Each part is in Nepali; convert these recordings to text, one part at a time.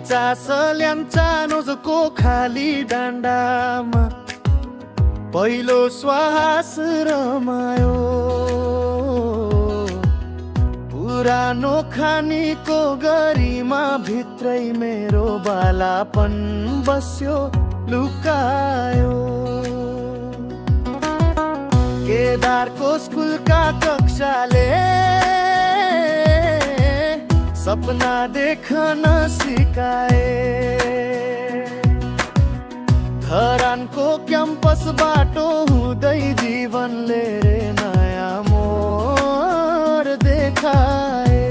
नेचास ल्यान्चानोजको खाली डान्डामा पहिलो श्वास रमायो। पुरानो खानीको गरिमा भित्रै मेरो बालापन बस्यो लुकायो। केदारको स्कुलका कक्षाले सपना देख्न सिकाए। धरानको क्याम्पस बाटो हुँदै जीवनले रे नयाँ मोड देखाए।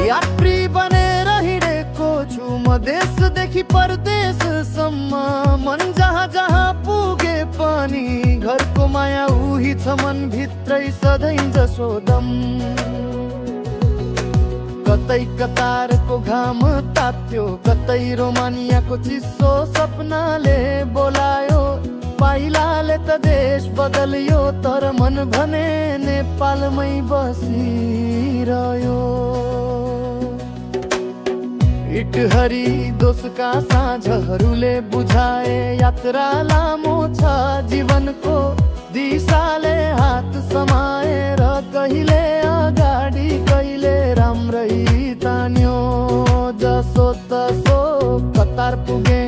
यात्री बनेर हिँडेको छु म देशदेखि परदेशसम्म। मन जहाँ जहाँ पुगे पनि घरको माया उही छ मन भित्रै सधैँ जसो दम। कतै कतारको घाम तात्यो, कतै रोमानियाको चिसो सपनाले बोलायो। पाइलाले त देश बदलियो तर मन भने नेपालमै बसिरह्यो। इटहरी दोषका साँझहरूले बुझाए यात्रा लामो छ जीवनको। दिशाले हात समाएर कहिले अगाडि कहिले राम्रै तान्यो। जसो तसो कतार पुगे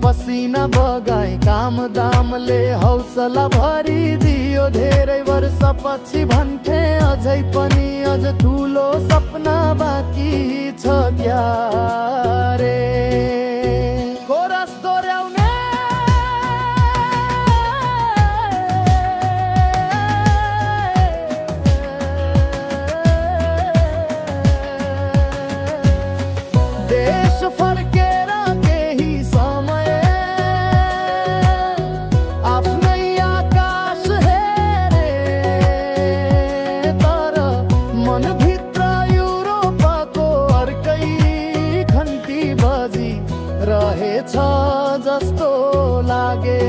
पसिना बगाई काम दामले हौसला भरिदियो। धेरै वर्षपछि भन्थे अझै पनि अझ ठुलो सपना बाँकी छ क्या रे। कोरस दोहोऱ्याउने देश फर्केर केही समय आफ्नै आकाश हेरे। तर मनभित्र युरोपको अर्कै घन्टी बजी रहेछ जस्तो लागे।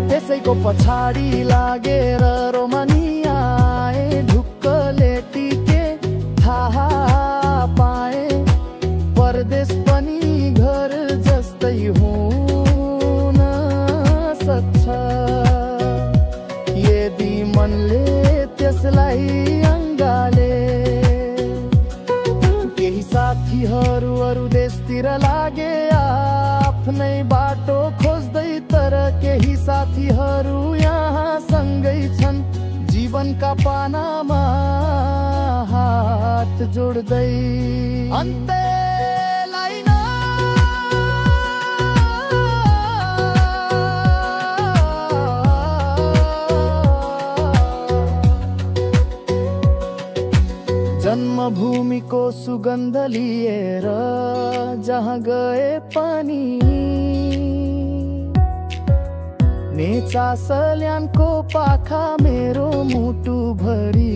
त्यसैको पछाडि लागेर रोमानिया आए। ढुक्कले टिके थाहा पाए परदेश पनि घर जस्तै हुन सक्छ यदि मनले त्यसलाई अङ्गाले। केही साथीहरू अरू देशतिर लागे आफ्नै बाटो खोज्दै। तर केही साथीहरू यहाँ सँगै छन् जीवनका पानामा हात जोड्दै। अन्त्य जन्मभूमिको सुगन्ध लिएर जहाँ गए पनि नेचा सल्यानको पाखा मेरो मुटु भरि